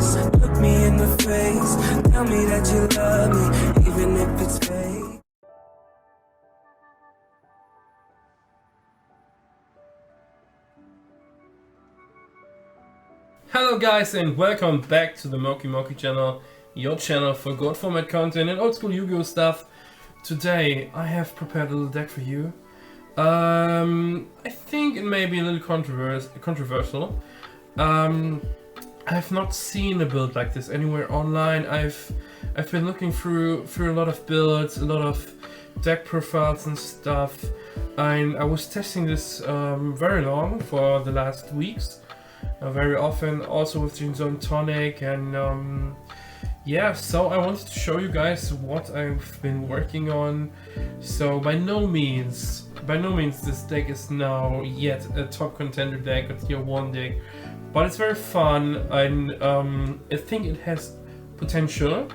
face, look me in the face, tell me that you love me, even if it's fake. Hello guys and welcome back to the Mokey channel, your channel for gold format content and old school Yu-Gi-Oh stuff. Today I have prepared a little deck for you. I think it may be a little controversial. I have not seen a build like this anywhere online. I've been looking through a lot of builds, a lot of deck profiles and stuff, and I was testing this very long for the last weeks. Very often, also with Jinzon Tonic, and yeah, so I wanted to show you guys what I've been working on. So by no means this deck is now yet a top contender deck, it's tier 1 deck, but it's very fun, and I think it has potential,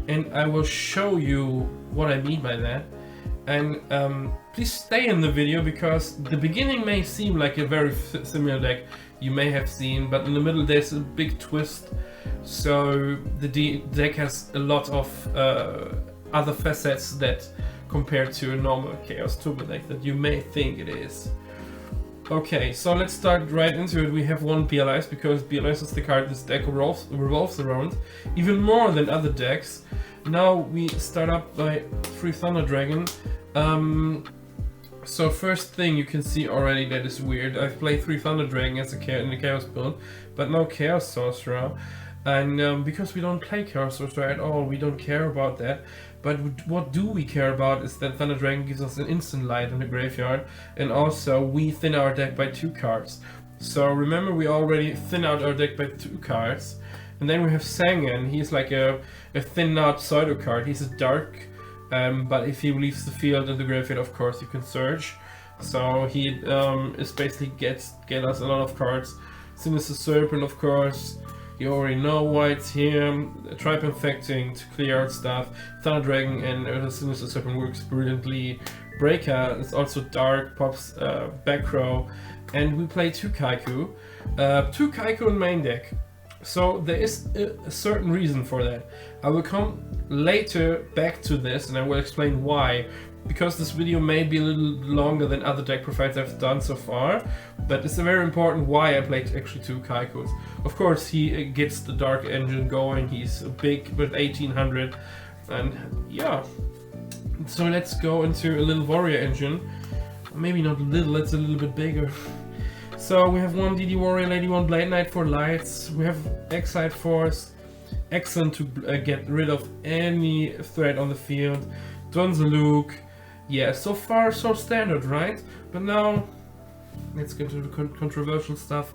and I will show you what I mean by that. And please stay in the video, because the beginning may seem like a very similar deck you may have seen, but in the middle there's a big twist. So the deck has a lot of other facets that compared to a normal Chaos Turbo deck that you may think it is. Okay, so let's start right into it. We have one BLS, because BLS is the card this deck revolves around, even more than other decks. Now we start up by 3 Thunder Dragon. So first thing you can see already that is weird. I've played 3 Thunder Dragon as in the Chaos build, but no Chaos Sorcerer. And because we don't play Chaos Sorcerer at all, we don't care about that. But what do we care about is that Thunder Dragon gives us an instant light in the graveyard, and also we thin our deck by 2 cards. So remember, we already thin out our deck by 2 cards. And then we have Sangan. He's like a thin out pseudo card. He's a dark, but if he leaves the field and the graveyard, of course you can search. So he is basically get us a lot of cards. Sinister Serpent, of course. You already know why it's here. Tribe Infecting to clear out stuff. Thunder Dragon and Sinister Serpent works brilliantly. Breaker is also dark, pops back row. And we play 2 Kaiku. 2 Kaiku in main deck. So there is a certain reason for that. I will come later back to this, and I will explain why. Because this video may be a little longer than other deck profiles I've done so far, but it's a very important why I played actually 2 Kaikus. Of course, he gets the Dark Engine going. He's big with 1800, and yeah. So let's go into a little Warrior Engine. Maybe not little, it's a little bit bigger. So we have 1 DD Warrior Lady, 1 Blade Knight for lights. We have Exile Force, excellent to get rid of any threat on the field. Donzaluk, yeah, so far so standard, right? But now let's get to the controversial stuff.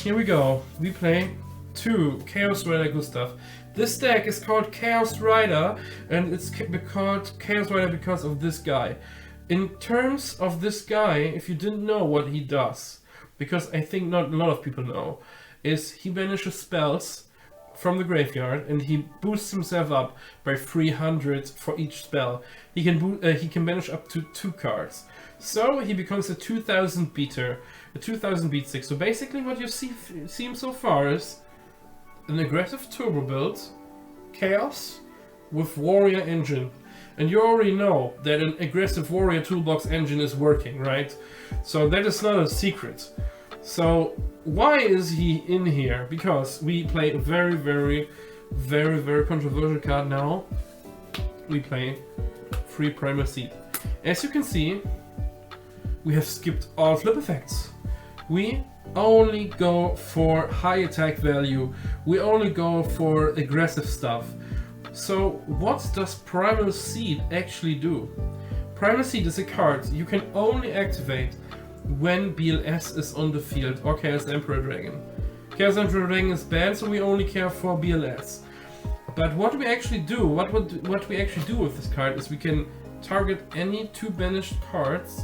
Here we go. We play 2 Chaos Rider Gustav. This deck is called Chaos Rider, and it's called Chaos Rider because of this guy. In terms of this guy, if you didn't know what he does, because I think not a lot of people know, is he banishes spells from the graveyard, and he boosts himself up by 300 for each spell. He can banish up to 2 cards. So he becomes a 2000 beater, a 2000 beat 6. So basically what you seen so far is an aggressive turbo build, Chaos, with Warrior Engine. And you already know that an aggressive Warrior Toolbox engine is working, right? So that is not a secret. So why is he in here? Because we play a very controversial card now. We play 3 Primal Seed. As you can see, we have skipped all flip effects. We only go for high attack value. We only go for aggressive stuff. So what does Primal Seed actually do? Primal Seed is a card you can only activate when BLS is on the field, or Chaos Emperor Dragon. Chaos Emperor Dragon is banned, so we only care for BLS. But what we actually do, what we actually do with this card is we can target any 2 banished cards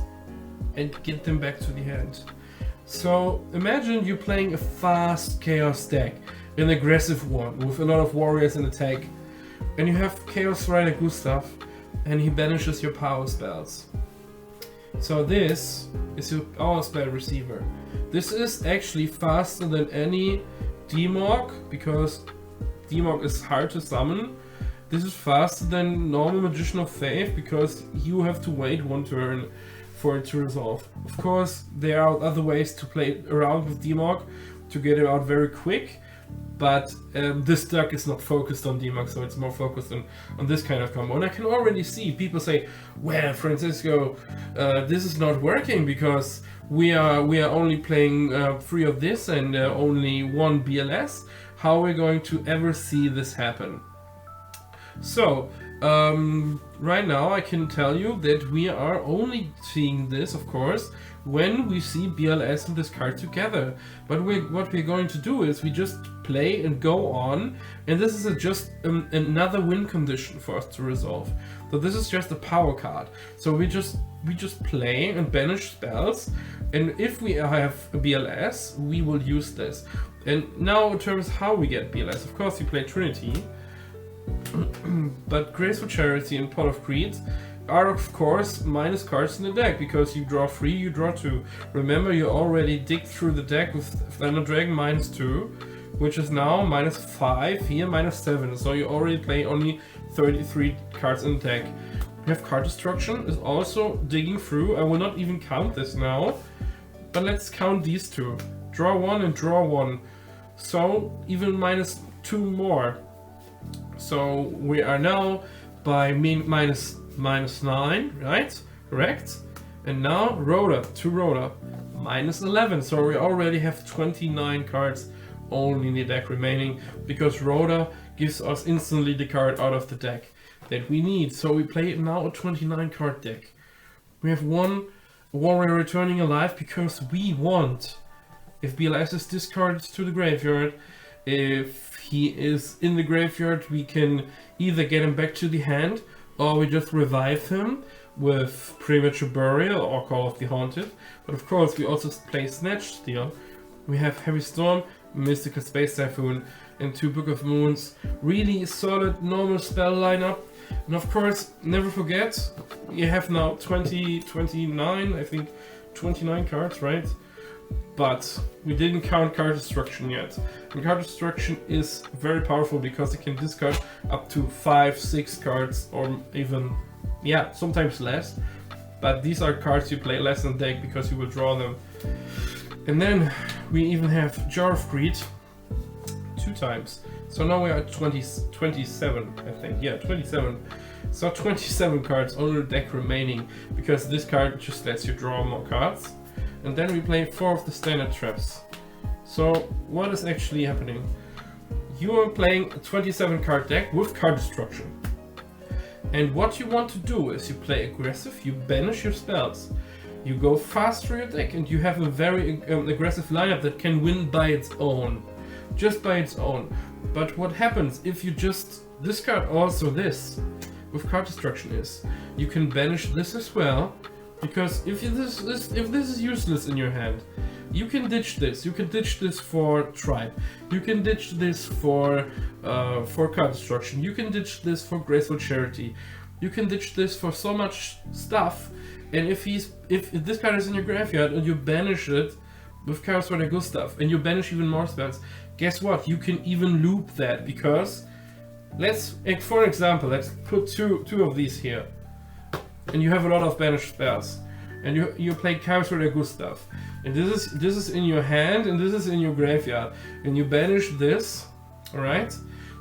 and get them back to the hand. So imagine you're playing a fast Chaos deck, an aggressive one with a lot of warriors in attack, and you have Chaos Rider Gustav, and he banishes your power spells. So this is your power spell receiver. This is actually faster than any Demog, because Demog is hard to summon. This is faster than normal Magician of Faith because you have to wait one turn for it to resolve. Of course, there are other ways to play around with Demog to get it out very quick, but this deck is not focused on Demog, so it's more focused on this kind of combo. And I can already see people say, well, Francisco, this is not working because we are only playing 3 of this and only 1 BLS. How are we going to ever see this happen? So, right now I can tell you that we are only seeing this, of course, when we see BLS and this card together. But what we're going to do is we just play and go on, and this is just another win condition for us to resolve. So this is just a power card. So we just play and banish spells, and if we have a BLS, we will use this. And now in terms of how we get BLS, of course you play Trinity, but Graceful Charity and Pot of Greed are of course minus cards in the deck because you draw 3, you draw 2. Remember, you already dig through the deck with Thunder Dragon -2, which is now -5, here -7. So you already play only 33 cards in the deck. We have Card Destruction is also digging through. I will not even count this now, but let's count these two. Draw 1 and draw 1. So even -2 more. So we are now by -9, right? Correct? And now Rhoda, to Rhoda, -11. So we already have 29 cards only in the deck remaining because Rhoda gives us instantly the card out of the deck that we need. So we play now a 29 card deck. We have one warrior returning alive because we want, if BLS is discarded to the graveyard, if he is in the graveyard, we can either get him back to the hand or we just revive him with Premature Burial or Call of the Haunted. But of course we also play Snatch Steal. We have Heavy Storm, Mystical Space Typhoon and 2 Book of Moons. Really solid normal spell lineup. And of course, never forget, you have now 29, I think 29 cards, right? But we didn't count Card Destruction yet. And Card Destruction is very powerful because it can discard up to 5, 6 cards or even, yeah, sometimes less. But these are cards you play less in deck because you will draw them. And then we even have Jar of Greed 2 times. So now we are at 27, I think. Yeah, 27. So 27 cards on the deck remaining because this card just lets you draw more cards. And then we play 4 of the standard traps. So what is actually happening? You are playing a 27 card deck with Card Destruction. And what you want to do is you play aggressive, you banish your spells. You go fast through your deck and you have a very aggressive lineup that can win by its own. Just by its own. But what happens if you just discard also this with Card Destruction is you can banish this as well. Because if this is useless in your hand, you can ditch this. You can ditch this for Tribe. You can ditch this for Card Destruction. You can ditch this for Graceful Charity. You can ditch this for so much stuff. And if this card is in your graveyard and you banish it with cards for the good stuff, and you banish even more spells, guess what? You can even loop that because for example, let's put two of these here. And you have a lot of banished spells, and you play cards for the good stuff, and this is in your hand and this is in your graveyard, and you banish this, all right?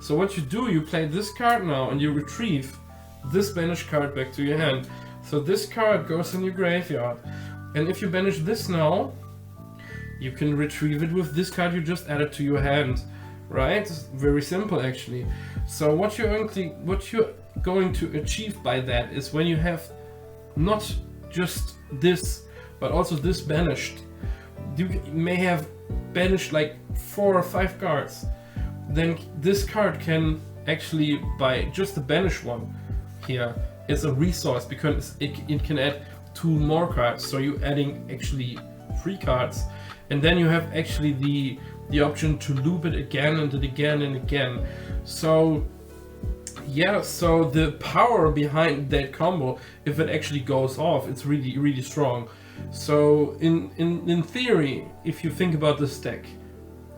So what you do, you play this card now and you retrieve this banished card back to your hand. So this card goes in your graveyard, and if you banish this now, you can retrieve it with this card you just added to your hand, right? Very simple actually. So what you're going to achieve by that is when you have not just this but also this banished, you may have banished like 4 or 5 cards, then this card can actually, by just the banish one here, is a resource because it can add 2 more cards, so you're adding actually 3 cards, and then you have actually the option to loop it again and again and again. So yeah, so the power behind that combo, if it actually goes off, it's really, really strong. So in theory, if you think about this deck,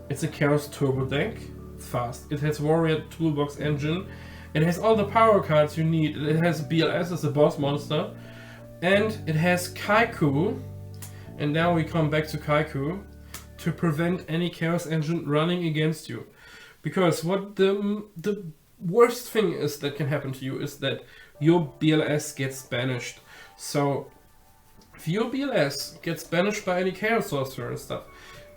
it's a Chaos Turbo deck fast. It has Warrior Toolbox Engine. It has all the power cards you need. It has BLS as a boss monster. And it has Kaiku. And now we come back to Kaiku to prevent any Chaos Engine running against you. Because what the worst thing is that can happen to you is that your BLS gets banished. So if your BLS gets banished by any Chaos Sorcerer and stuff,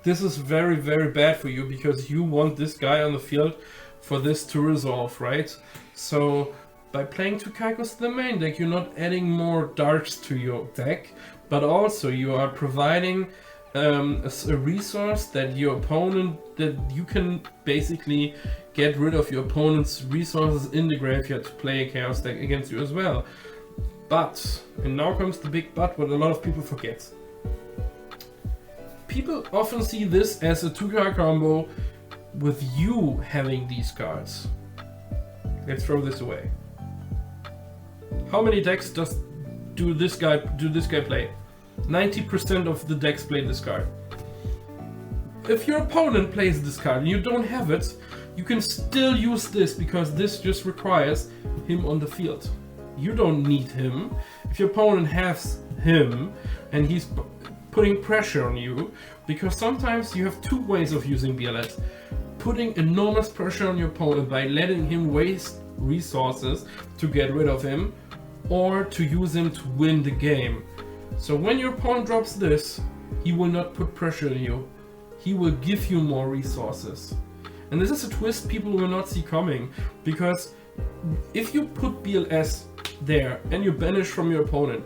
this is very, very bad for you because you want this guy on the field for this to resolve, right? So by playing two Kaikus in the main deck, you're not adding more darts to your deck, but also you are providing a resource that your opponent, that you can basically get rid of your opponent's resources in the graveyard to play a Chaos deck against you as well. But, and now comes the big but, what a lot of people forget. People often see this as a 2-card combo with you having these cards. Let's throw this away. How many decks do this guy play? 90% of the decks play this card. If your opponent plays this card and you don't have it, you can still use this because this just requires him on the field. You don't need him. If your opponent has him and he's putting pressure on you, because sometimes you have two ways of using BLS. Putting enormous pressure on your opponent by letting him waste resources to get rid of him, or to use him to win the game. So when your opponent drops this, he will not put pressure on you. He will give you more resources. And this is a twist people will not see coming, because if you put BLS there and you banish from your opponent,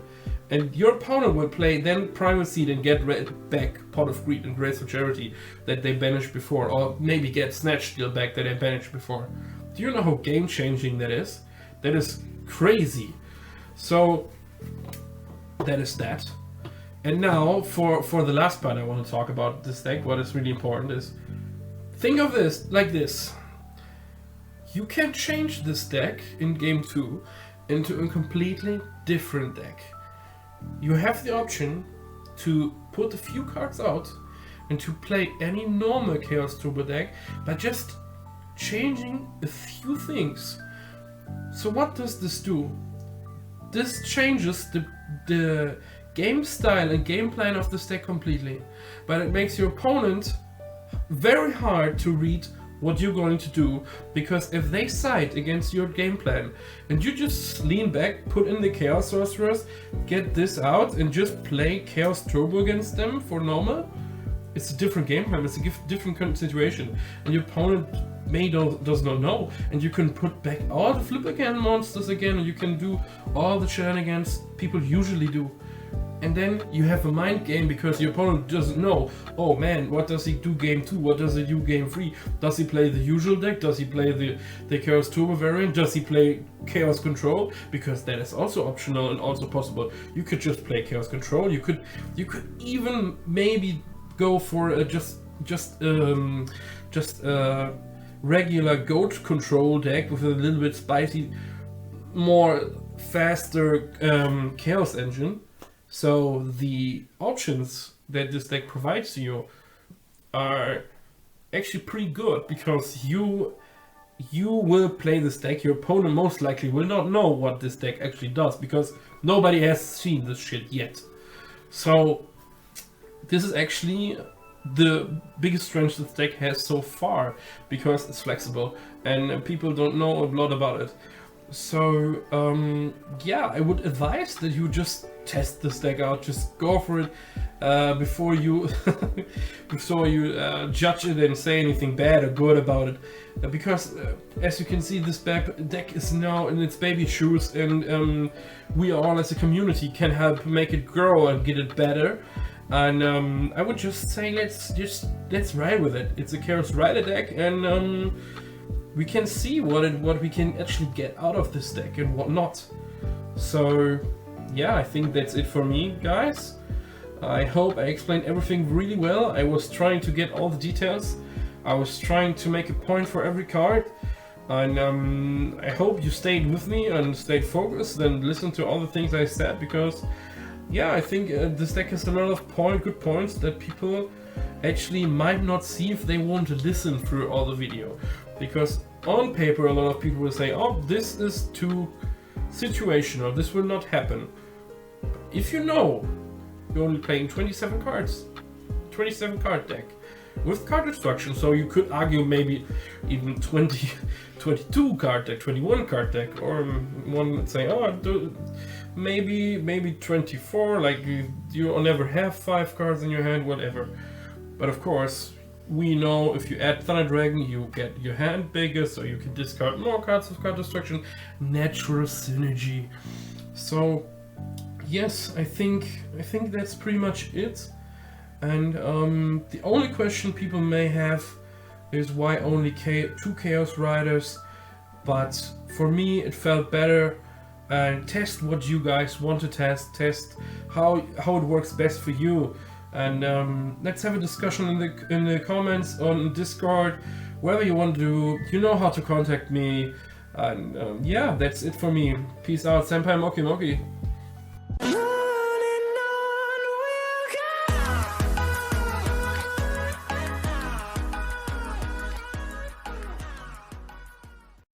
and your opponent will play then Primal Seed and get back Pot of Greed and Grace for Charity that they banished before, or maybe get Snatch Steal back that they banished before. Do you know how game changing that is? That is crazy. So that is that. And now for the last part I want to talk about this deck, what is really important is, think of this like this. You can change this deck in game 2 into a completely different deck. You have the option to put a few cards out and to play any normal Chaos Turbo deck by just changing a few things. So what does this do? This changes the game style and game plan of this deck completely, but it makes your opponent very hard to read what you're going to do, because if they side against your game plan and you just lean back, put in the Chaos Sorcerers, get this out and just play Chaos Turbo against them for normal, it's a different game plan, it's a different situation, and your opponent does not know, and you can put back all the flip again monsters again, and you can do all the shenanigans people usually do. And then you have a mind game because your opponent doesn't know, oh man, what does he do game 2, what does he do game 3? Does he play the usual deck? Does he play the Chaos Turbo variant? Does he play Chaos Control? Because that is also optional and also possible. You could just play Chaos Control. You could even maybe go for a just regular Goat Control deck with a little bit spicy, more faster Chaos Engine. So the options that this deck provides to you are actually pretty good, because you will play this deck. Your opponent most likely will not know what this deck actually does, because nobody has seen this shit yet. So this is actually the biggest strength this deck has so far, because it's flexible and people don't know a lot about it. So yeah, I would advise that you just test this deck out, just go for it before you judge it and say anything bad or good about it, because as you can see, this deck is now in its baby shoes, and we all as a community can help make it grow and get it better. And I would just say let's ride with it. It's a Chaos Rider deck, and we can see what we can actually get out of this deck and what not. So yeah, I think that's it for me, guys. I hope I explained everything really well. I was trying to get all the details. I was trying to make a point for every card, and I hope you stayed with me and stayed focused and listened to all the things I said, because yeah, I think this deck has a lot of good points that people actually might not see if they want to listen through all the video. Because on paper a lot of people will say, oh, this is too situational, this will not happen. If you know you're only playing 27 cards, 27 card deck with card destruction, so you could argue maybe even 22 card deck, 21 card deck, or one would say, oh, maybe 24, like you'll never have 5 cards in your hand, whatever. But of course, we know if you add Thunder Dragon, you get your hand bigger, so you can discard more cards with card destruction. Natural synergy. So yes, I think that's pretty much it. And the only question people may have is why only 2 Chaos Riders. But for me, it felt better. And test what you guys want to test how it works best for you. And let's have a discussion in the comments on Discord, wherever you want to do. You know how to contact me. And yeah, that's it for me. Peace out, Senpai Mokey.